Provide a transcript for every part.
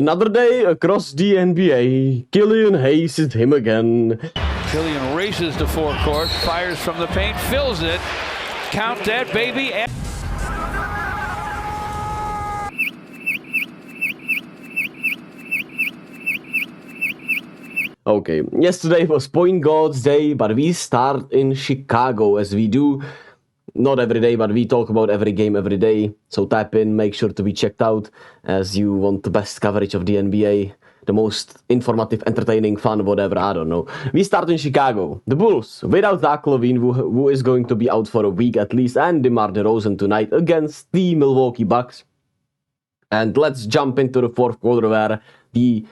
Another day across the NBA. Killian Hayes is him again. Killian races to forecourt, fires from the paint, fills it. Count that, baby. Okay, yesterday was Point Gawds Day, but we start in Chicago as we do. Not every day, but we talk about every game every day. So tap in, make sure to be checked out as you want the best coverage of the NBA. The most informative, entertaining, fun, whatever, I don't know. We start in Chicago. The Bulls, without Zach LaVine, who is going to be out for a week at least, and DeMar DeRozan tonight against the Milwaukee Bucks. And let's jump into the fourth quarter where the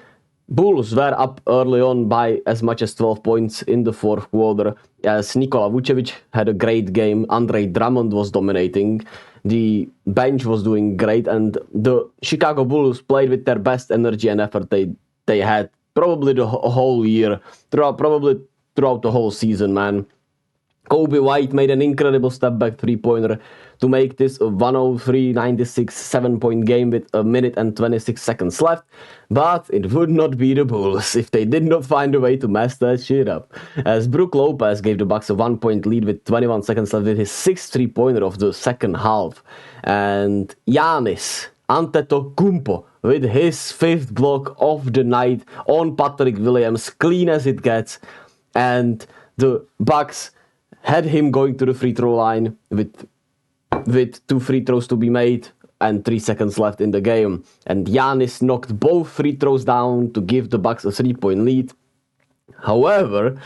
Bulls were up early on by as much as 12 points in the fourth quarter, as Nikola Vucevic had a great game. Andre Drummond was dominating. The bench was doing great, and the Chicago Bulls played with their best energy and effort they had probably the whole year, probably throughout the whole season, man. Kobe White made an incredible step-back three-pointer to make this a 103-96 7-point game with a minute and 26 seconds left, but it would not be the Bulls if they did not find a way to mess that shit up, as Brook Lopez gave the Bucks a 1-point lead with 21 seconds left with his 6th three-pointer of the second half, and Giannis Antetokounmpo with his 5th block of the night on Patrick Williams, clean as it gets, and the Bucks had him going to the free throw line with 2 free throws to be made and 3 seconds left in the game. And Giannis knocked both free throws down to give the Bucks a 3-point lead. However,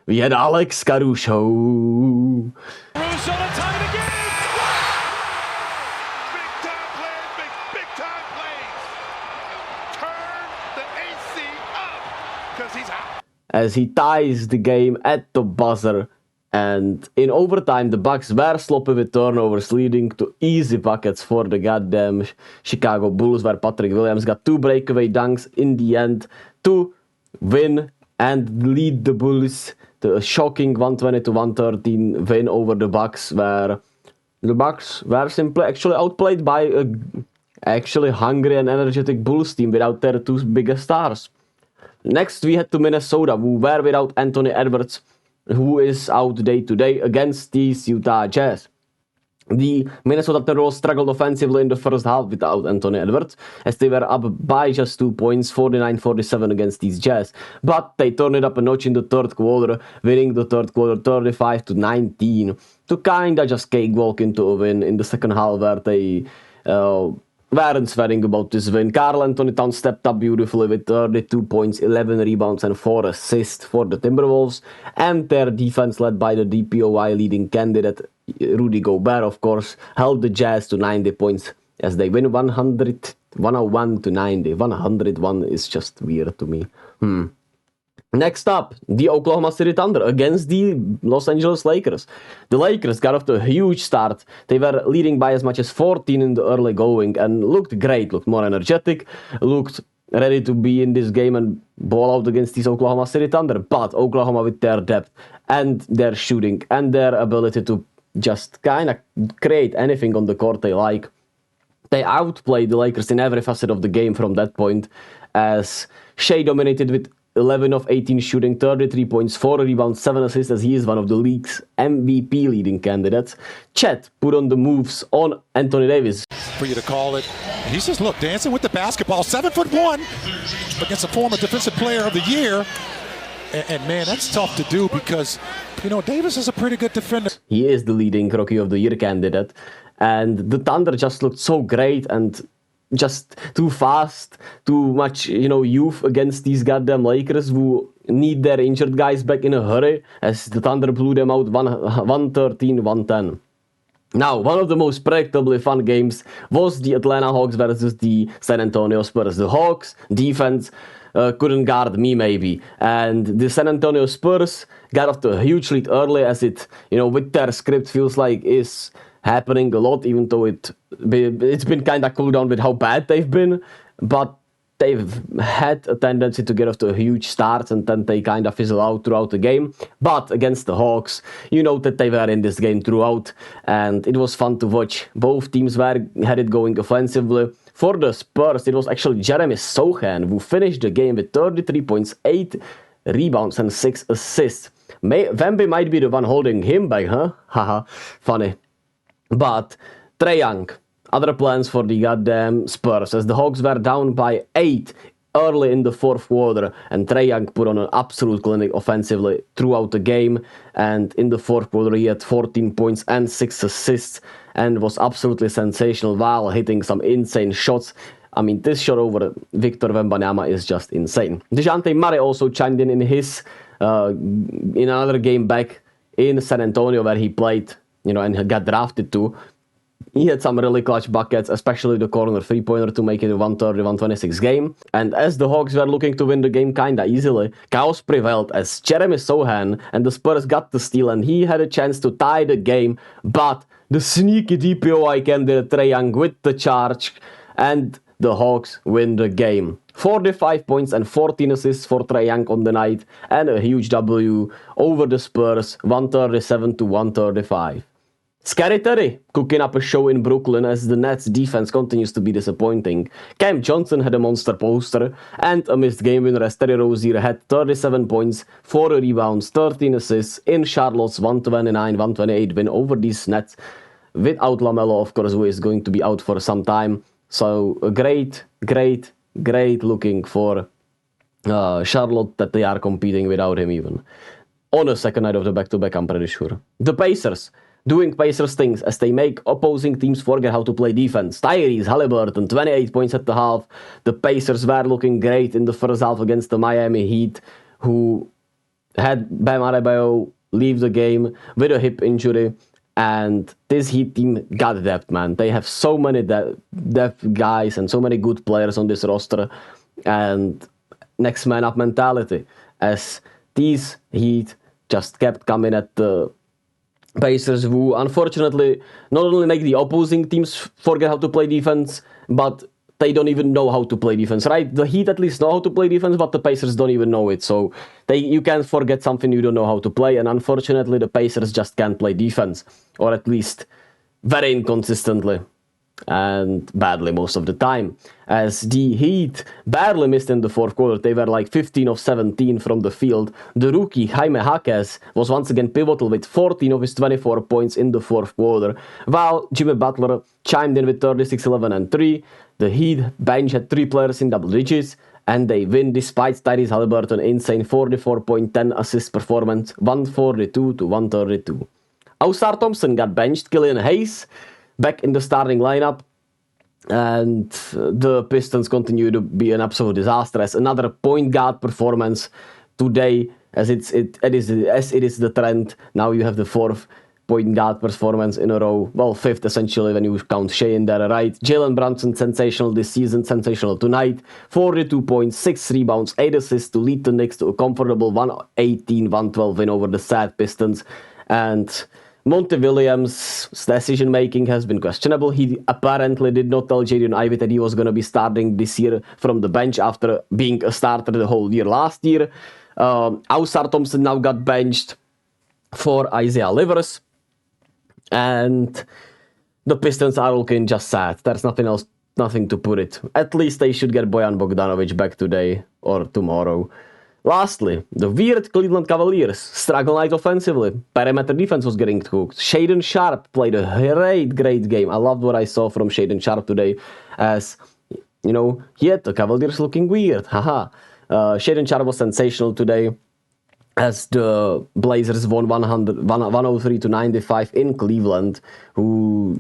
we had Alex Caruso. Caruso to tie it again! Big time plays. Turn the AC up because he's hot. As he ties the game at the buzzer. And in overtime, the Bucks were sloppy with turnovers, leading to easy buckets for the goddamn Chicago Bulls, where Patrick Williams got 2 breakaway dunks in the end to win and lead the Bulls to a shocking 120-113 win over the Bucks, where the Bucks were simply actually outplayed by a actually hungry and energetic Bulls team without their 2 biggest stars. Next, we head to Minnesota, who were without Anthony Edwards, who is out day-to-day against these Utah Jazz. The Minnesota Timberwolves struggled offensively in the first half without Anthony Edwards, as they were up by just 2 points, 49-47 against these Jazz. But they turned it up a notch in the third quarter, winning the third quarter 35-19, to kinda just cakewalk into a win in the second half, where they weren't sweating about this win. Karl Anthony Towns stepped up beautifully with 32 points, 11 rebounds and 4 assists for the Timberwolves, and their defense, led by the DPOY leading candidate Rudy Gobert, of course, held the Jazz to 90 points as they win 101-90. 101 is just weird to me. Next up, the Oklahoma City Thunder against the Los Angeles Lakers. The Lakers got off to a huge start. They were leading by as much as 14 in the early going and looked great, looked more energetic, looked ready to be in this game and ball out against these Oklahoma City Thunder. But Oklahoma, with their depth and their shooting and their ability to just kind of create anything on the court they like, they outplayed the Lakers in every facet of the game from that point, as Shea dominated with 11 of 18 shooting, 33 points, 4 rebounds, 7 assists, as he is one of the league's MVP leading candidates. Chet put on the moves on Anthony Davis. For you to call it. He's just, look, dancing with the basketball. 7'1" against a former defensive player of the year. And man, that's tough to do because, you know, Davis is a pretty good defender. He is the leading Rookie of the Year candidate. And the Thunder just looked so great and just too fast, too much, youth against these goddamn Lakers who need their injured guys back in a hurry, as the Thunder blew them out 113-110. Now, one of the most predictably fun games was the Atlanta Hawks versus the San Antonio Spurs. The Hawks defense couldn't guard me, maybe, and the San Antonio Spurs got off to a huge lead early, as it, with their script, feels like is happening a lot, even though it's been kind of cooled down with how bad they've been, but they've had a tendency to get off to a huge start and then they kind of fizzle out throughout the game. But against the Hawks, that they were in this game throughout, and it was fun to watch. Both teams had it going offensively. For the Spurs, it was actually Jeremy Sochan who finished the game with 33 points, 8 rebounds and 6 assists. Wemby might be the one holding him back, huh? Haha, funny. But Trae Young, other plans for the goddamn Spurs, as the Hawks were down by 8 early in the fourth quarter, and Trae Young put on an absolute clinic offensively throughout the game, and in the fourth quarter he had 14 points and 6 assists, and was absolutely sensational while hitting some insane shots. I mean, this shot over Victor Wembanyama is just insane. DeJounte Murray also chimed in his in another game back in San Antonio where he played, and got drafted to. He had some really clutch buckets, especially the corner three-pointer to make it a 130-126 game. And as the Hawks were looking to win the game kinda easily, chaos prevailed as Jeremy Sochan and the Spurs got the steal and he had a chance to tie the game, but the sneaky DPOY candidate Trae Young with the charge, and the Hawks win the game. 45 points and 14 assists for Trae Young on the night, and a huge W over the Spurs, 137-135. Scary Terry cooking up a show in Brooklyn as the Nets defense continues to be disappointing. Cam Johnson had a monster poster and a missed game winner as Terry Rozier had 37 points, 4 rebounds, 13 assists in Charlotte's 129-128 win over these Nets, without LaMelo, of course, who is going to be out for some time. So a great looking for Charlotte that they are competing without him even. On a second night of the back-to-back, I'm pretty sure. The Pacers doing Pacers things as they make opposing teams forget how to play defense. Tyrese Halliburton, 28 points at the half. The Pacers were looking great in the first half against the Miami Heat, who had Bam Adebayo leave the game with a hip injury. And this Heat team got depth, man. They have so many depth guys and so many good players on this roster. And next man up mentality, as these Heat just kept coming at the Pacers, who unfortunately not only make the opposing teams forget how to play defense, but they don't even know how to play defense, right? The Heat at least know how to play defense, but the Pacers don't even know it. So you can't forget something you don't know how to play, and unfortunately the Pacers just can't play defense, or at least very inconsistently and badly most of the time. As the Heat barely missed in the fourth quarter, they were like 15 of 17 from the field. The rookie Jaime Jaquez was once again pivotal with 14 of his 24 points in the fourth quarter, while Jimmy Butler chimed in with 36, 11, and 3. The Heat bench had 3 players in double digits, and they win despite Tyrese Halliburton insane 44.10 assist performance, 142-132. Ausar Thompson got benched, Killian Hayes back in the starting lineup, and the Pistons continue to be an absolute disaster as another point guard performance today, as it is the trend. Now you have the 4th point guard performance in a row, well, 5th essentially when you count Shea in there, right? Jalen Brunson, sensational this season, sensational tonight, 42 points, 6 rebounds, 8 assists to lead the Knicks to a comfortable 118-112 win over the sad Pistons. And Monty Williams' decision-making has been questionable. He apparently did not tell Jaden Ivey that he was going to be starting this year from the bench after being a starter the whole year last year. Ausar Thompson now got benched for Isaiah Livers. And the Pistons are looking just sad. There's nothing to put it. At least they should get Bojan Bogdanovic back today or tomorrow. Lastly, the weird Cleveland Cavaliers struggle night offensively. Perimeter defense was getting cooked. Shaedon Sharpe played a great game. I loved what I saw from Shaedon Sharpe today, as, yet the Cavaliers looking weird. Haha. Shaedon Sharpe was sensational today, as the Blazers won 103-95 in Cleveland, who,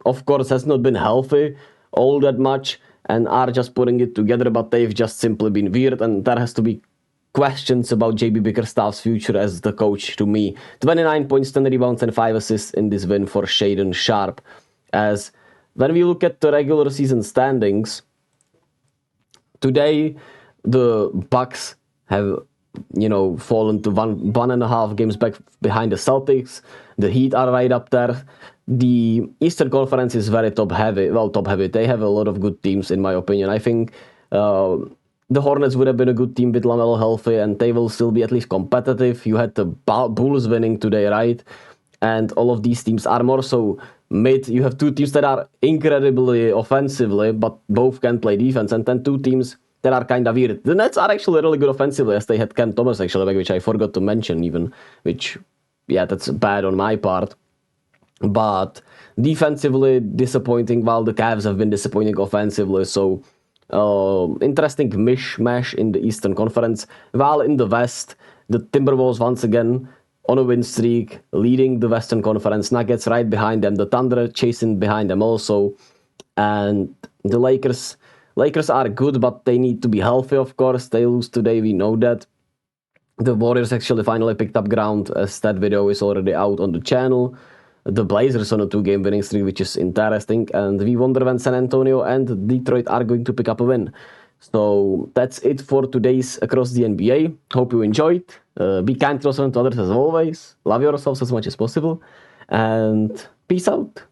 of course, has not been healthy all that much and are just putting it together, but they've just simply been weird, and there has to be questions about JB Bickerstaff's future as the coach to me. 29 points, 10 rebounds, and 5 assists in this win for Shaedon Sharpe. As when we look at the regular season standings, today the Bucks have fallen to one and a half games back behind the Celtics. The Heat are right up there. The Eastern Conference is very top heavy. They have a lot of good teams, in my opinion. I think the Hornets would have been a good team with LaMelo healthy, and they will still be at least competitive. You had the Bulls winning today, right? And all of these teams are more so mid. You have two teams that are incredibly offensively, but both can play defense, and then two teams that are kind of weird. The Nets are actually really good offensively, as they had Cam Thomas actually, which I forgot to mention even, which, yeah, that's bad on my part. But defensively disappointing, while the Cavs have been disappointing offensively, so interesting mishmash in the Eastern Conference. While in the West, the Timberwolves once again on a win streak, leading the Western Conference. Nuggets right behind them, the Thunder chasing behind them also, and the Lakers are good, but they need to be healthy, of course. They lose today, we know that. The Warriors actually finally picked up ground, as that video is already out on the channel. The Blazers on a 2-game winning streak, which is interesting, and we wonder when San Antonio and Detroit are going to pick up a win. So that's it for today's Across the NBA. Hope you enjoyed. Be kind to others as always. Love yourselves as much as possible, and peace out.